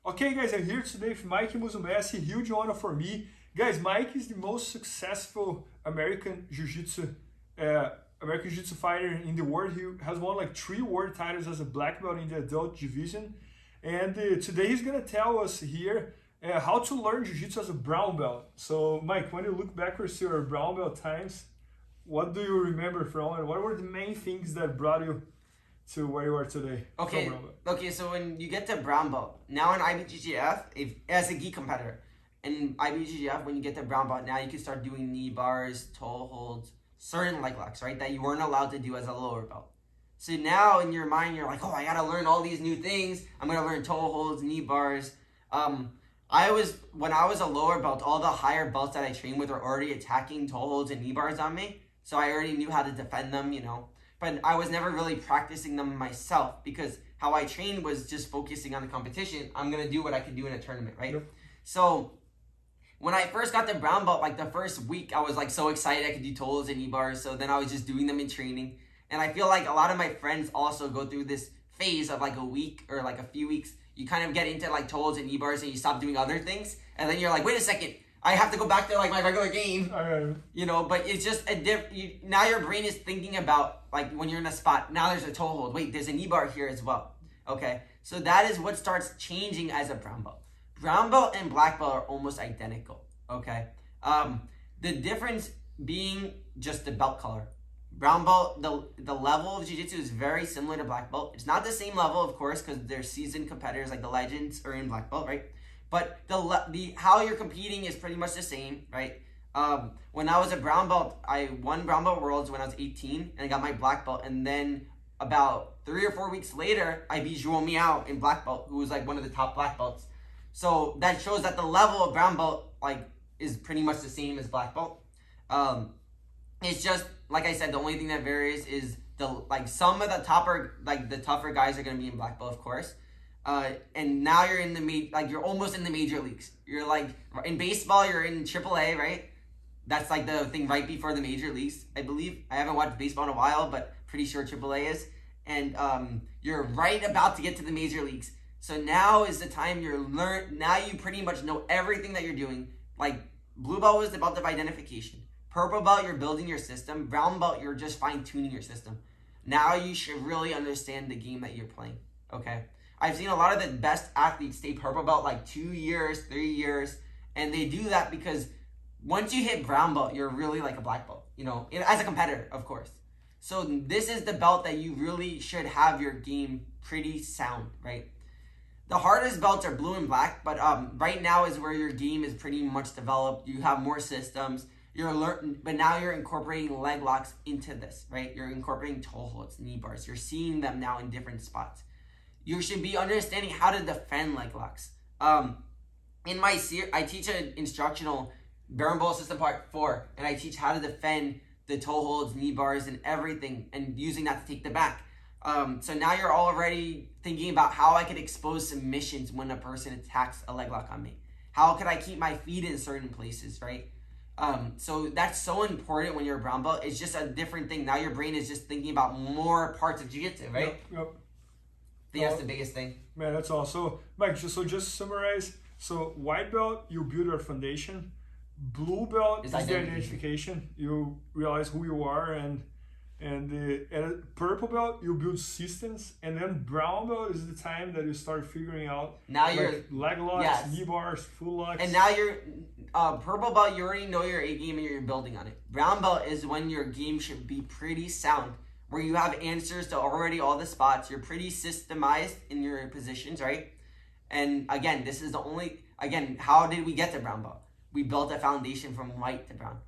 Okay, guys, I'm here today with Mikey Musumeci. Huge honor for me. Guys, Mike is the most successful American Jiu-Jitsu fighter in the world. He has won like 3 world titles as a black belt in the adult division. And today he's going to tell us here how to learn Jiu-Jitsu as a brown belt. So, Mike, when you look backwards to your brown belt times, what do you remember from it? What were the main things that brought you to where you are today? Okay, so when you get to brown belt, now in IBJJF, as a gi competitor, in IBJJF, when you get to brown belt, now you can start doing knee bars, toe holds, certain leg locks, right, that you weren't allowed to do as a lower belt. So now in your mind, you're like, oh, I gotta learn all these new things. I'm gonna learn toe holds, knee bars. When I was a lower belt, all the higher belts that I trained with were already attacking toe holds and knee bars on me. So I already knew how to defend them, you know. But I was never really practicing them myself because how I trained was just focusing on the competition. I'm going to do what I can do in a tournament, right? Yep. So when I first got the brown belt, like the first week, I was like so excited I could do toe holds and knee bars. So then I was just doing them in training. And I feel like a lot of my friends also go through this phase of like a week or like a few weeks. You kind of get into like toe holds and knee bars and you stop doing other things. And then you're like, wait a second. I have to go back to like my regular game, you know, but it's just now your brain is thinking about like when you're in a spot, now there's a toe hold. Wait, there's a knee bar here as well. Okay. So that is what starts changing as a brown belt. Brown belt and black belt are almost identical. Okay. The difference being just the belt color. Brown belt, the level of jiu-jitsu is very similar to black belt. It's not the same level, of course, because they're seasoned competitors like the legends are in black belt, right? But the how you're competing is pretty much the same, right? When I was a brown belt, I won brown belt worlds when I was 18, and I got my black belt. And then about 3 or 4 weeks later, I beat João Miao in black belt, who was like one of the top black belts. So that shows that the level of brown belt like is pretty much the same as black belt. It's just like I said, the only thing that varies is some of the tougher guys are gonna be in black belt, of course. And now you're in you're almost in the major leagues. You're like, in baseball, you're in AAA, right? That's like the thing right before the major leagues, I believe. I haven't watched baseball in a while, but pretty sure AAA is. And you're right about to get to the major leagues. So now is the time now you pretty much know everything that you're doing. Like, blue belt was the belt of identification. Purple belt, you're building your system. Brown belt, you're just fine-tuning your system. Now you should really understand the game that you're playing, okay? I've seen a lot of the best athletes stay purple belt like 2 years, 3 years, and they do that because once you hit brown belt, you're really like a black belt, you know, as a competitor, of course. So this is the belt that you really should have your game pretty sound, right? The hardest belts are blue and black, but right now is where your game is pretty much developed. You have more systems. But now you're incorporating leg locks into this, right? You're incorporating toe holds, knee bars. You're seeing them now in different spots. You should be understanding how to defend leg locks. In my series, I teach an instructional Berimbau System Part 4, and I teach how to defend the toe holds, knee bars, and everything, and using that to take the back. So now you're already thinking about how I could expose submissions when a person attacks a leg lock on me. How could I keep my feet in certain places, right? So that's so important when you're a brown belt. It's just a different thing. Now your brain is just thinking about more parts of jiu-jitsu, right? Yep. I think that's the biggest thing. Man, that's all. So, Mike, just to summarize. So, white belt, you build your foundation. Blue belt is the identification. You realize who you are, and purple belt, you build systems, and then brown belt is the time that you start figuring out now you're leg locks, knee bars, full locks. And now you're purple belt. You already know your A game and you're building on it. Brown belt is when your game should be pretty sound, where you have answers to already all the spots. You're pretty systemized in your positions, right? And again, this is how did we get to brown belt? We built a foundation from white to brown.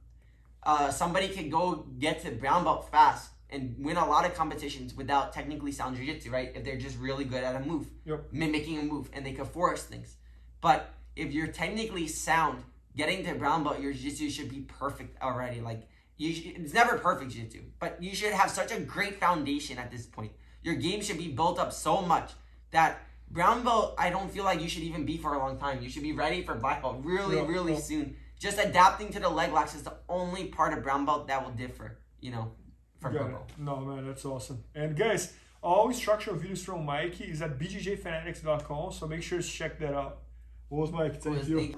Somebody could go get to brown belt fast and win a lot of competitions without technically sound jiu-jitsu, right? If they're just really good at a move, mimicking a move, and they could force things. But if you're technically sound, getting to brown belt, your jiu-jitsu should be perfect already. Like, it's never perfect jiu-jitsu, but you should have such a great foundation at this point. Your game should be built up so much that brown belt, I don't feel like you should even be for a long time. You should be ready for black belt really soon. Just adapting to the leg locks is the only part of brown belt that will differ, you know, from purple. No, man, that's awesome. And guys, All instructional videos from Mikey is at bjjfanatics.com, so make sure to check that out. Mike, thank you.